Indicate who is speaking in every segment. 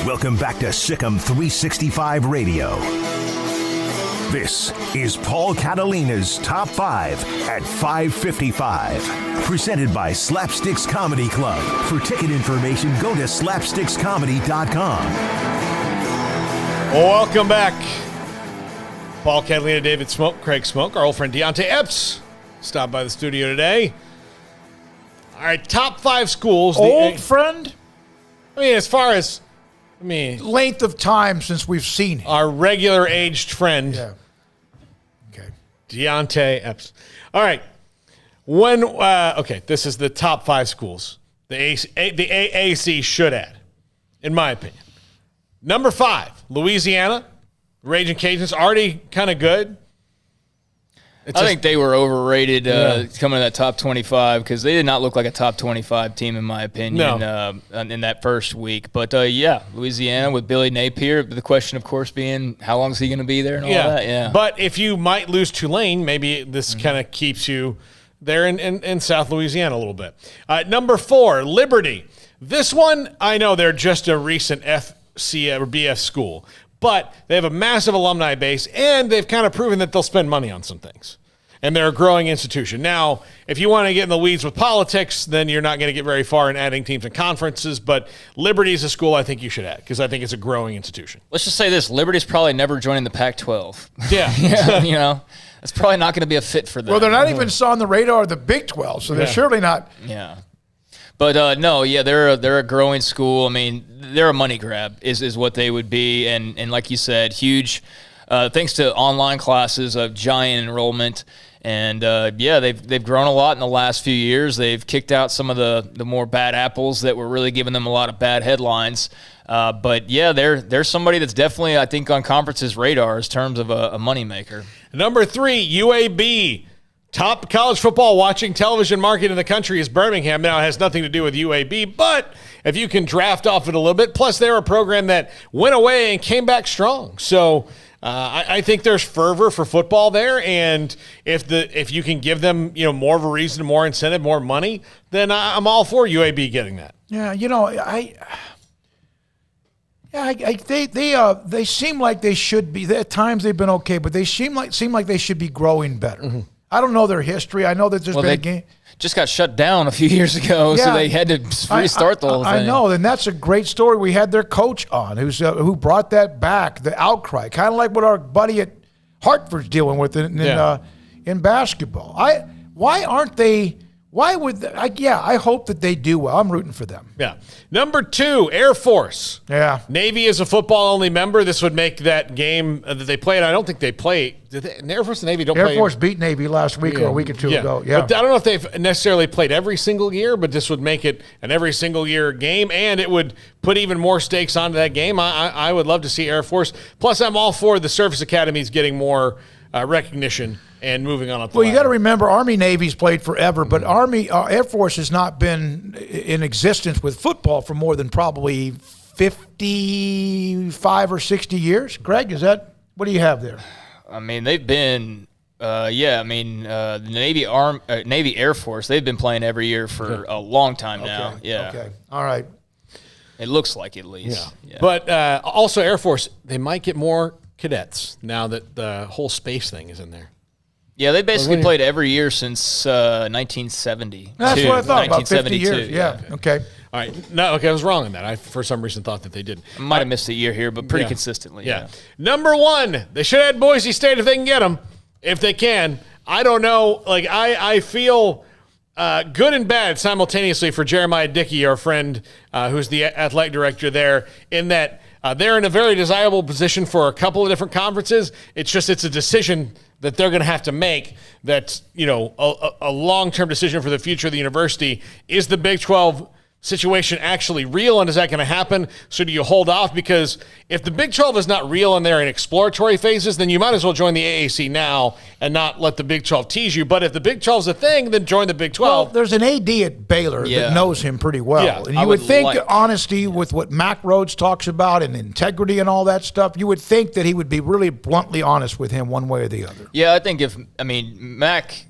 Speaker 1: Welcome back to Sikkim 365 Radio. This is Paul Catalina's Top 5 at 5:55. Presented by Slapsticks Comedy Club. For ticket information, go to slapstickscomedy.com.
Speaker 2: Welcome back. Paul Catalina, David Smoak, Craig Smoak, our old friend Deontay Epps stopped by the studio today. All right, top 5 schools.
Speaker 3: Old friend?
Speaker 2: I mean, as far as,
Speaker 3: length of time since we've seen him.
Speaker 2: Our regular aged friend.
Speaker 3: Yeah. Okay.
Speaker 2: Deontay Epps. All right. This is the top 5 schools the AAC should add, in my opinion. Number 5, Louisiana. Raging Cajuns, already kind of good.
Speaker 4: I think they were overrated coming to that top 25 because they did not look like a top 25 team, in my opinion, in that first week. But, Louisiana with Billy Napier, the question, of course, being how long is he going to be there and all that. Yeah.
Speaker 2: But if you might lose Tulane, maybe this kind of keeps you there in South Louisiana a little bit. Number 4, Liberty. This one, I know they're just a recent FC or BF school. But they have a massive alumni base, and they've kind of proven that they'll spend money on some things. And they're a growing institution. Now, if you want to get in the weeds with politics, then you're not going to get very far in adding teams and conferences. But Liberty is a school I think you should add because I think it's a growing institution.
Speaker 4: Let's just say this. Liberty's probably never joining the Pac-12.
Speaker 2: Yeah.
Speaker 4: It's probably not going to be a fit for them.
Speaker 3: Well, they're not even on the radar of the Big 12, so they're surely not.
Speaker 4: Yeah. But, they're a growing school. I mean, they're a money grab is what they would be. And like you said, huge, thanks to online classes of giant enrollment. And, they've grown a lot in the last few years. They've kicked out some of the more bad apples that were really giving them a lot of bad headlines. They're somebody that's definitely, I think, on conference's radar in terms of a moneymaker.
Speaker 2: Number 3, UAB. Top college football watching television market in the country is Birmingham. Now, it has nothing to do with UAB, but if you can draft off it a little bit, plus they're a program that went away and came back strong. So I think there's fervor for football there, and if you can give them more of a reason, more incentive, more money, then I'm all for UAB getting that.
Speaker 3: Yeah, they seem like they should be. At times they've been okay, but they seem like they should be growing better. Mm-hmm. I don't know their history. I know that there's been a game.
Speaker 4: Just got shut down a few years ago, so they had to restart the whole thing.
Speaker 3: I know, and that's a great story. We had their coach on who brought that back, the outcry, kind of like what our buddy at Hartford's dealing with in basketball. Why aren't they? Why would I hope that they do well. I'm rooting for them.
Speaker 2: Yeah. Number 2, Air Force.
Speaker 3: Yeah.
Speaker 2: Navy is a football-only member. This would make that game that they played. I don't think they play. Air Force and Navy don't play.
Speaker 3: Air Force beat Navy last week or a week or two ago. Yeah.
Speaker 2: But I don't know if they've necessarily played every single year, but this would make it an every single year game, and it would put even more stakes onto that game. I would love to see Air Force. Plus, I'm all for the service academies getting more recognition and moving on up the
Speaker 3: ladder. You got to
Speaker 2: ladder.
Speaker 3: remember, Army Navy's played forever, but Air Force has not been in existence with football for more than probably 55 or 60 years. Greg, what do you have there?
Speaker 4: I mean, they've been, the Navy Air Force, they've been playing every year for a long time now. Yeah.
Speaker 3: Okay. All right.
Speaker 4: It looks like at least.
Speaker 2: Yeah. But also Air Force, they might get more cadets now that the whole space thing is in there.
Speaker 4: Yeah, they basically played every year since 1970.
Speaker 3: That's what I thought, about 50 years. Yeah. Okay.
Speaker 2: All right. No, okay, I was wrong on that. I, for some reason, thought that they didn't.
Speaker 4: I might have missed a year here, but pretty consistently.
Speaker 2: Yeah. Number 1, they should add Boise State if they can get them. If they can. I don't know. Like, I feel good and bad simultaneously for Jeremiah Dickey, our friend, who's the athletic director there, in that they're in a very desirable position for a couple of different conferences. It's a decision that they're going to have to make that's, a long-term decision for the future of the university. Is the Big 12 situation actually real, and is that going to happen? So do you hold off? Because if the Big 12 is not real and they're in exploratory phases, then you might as well join the AAC now and not let the Big 12 tease you. But if the Big 12 is a thing, then join the Big 12.
Speaker 3: Well, there's an AD at Baylor that knows him pretty well.
Speaker 2: Yeah.
Speaker 3: And you would think honesty with what Mac Rhodes talks about and integrity and all that stuff, you would think that he would be really bluntly honest with him one way or the other.
Speaker 4: Yeah, I think Mac...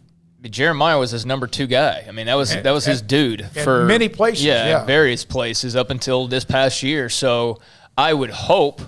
Speaker 4: Jeremiah was his number 2 guy. I mean, that was his dude for
Speaker 3: many places.
Speaker 4: Yeah, various places up until this past year. So I would hope,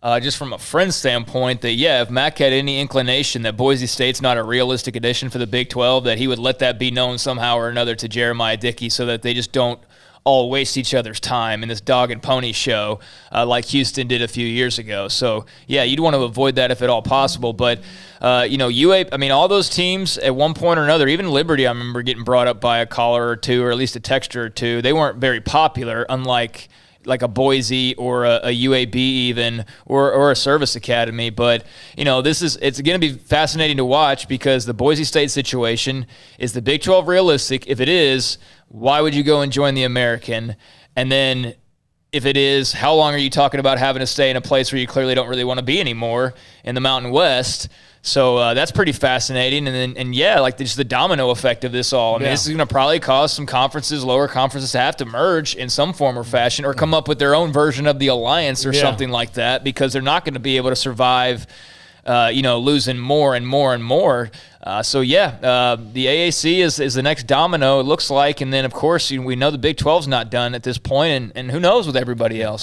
Speaker 4: just from a friend standpoint, that, if Mac had any inclination that Boise State's not a realistic addition for the Big 12, that he would let that be known somehow or another to Jeremiah Dickey so that they just don't all waste each other's time in this dog and pony show like Houston did a few years ago. So, you'd want to avoid that if at all possible. But, UA, all those teams at one point or another, even Liberty, I remember getting brought up by a caller or two, or at least a texter or two. They weren't very popular, unlike like a Boise or a UAB even, or a service academy. But, it's going to be fascinating to watch, because the Boise State situation, is the Big 12 realistic? If it is, why would you go and join the American? And then if it is, how long are you talking about having to stay in a place where you clearly don't really want to be anymore in the Mountain West? So that's pretty fascinating. And then, just the domino effect of this all. I mean, this is going to probably cause some conferences, lower conferences, to have to merge in some form or fashion, or come up with their own version of the alliance or something like that, because they're not going to be able to survive, losing more and more and more. The AAC is the next domino, it looks like. And then, of course, we know the Big 12's not done at this point, and who knows with everybody else.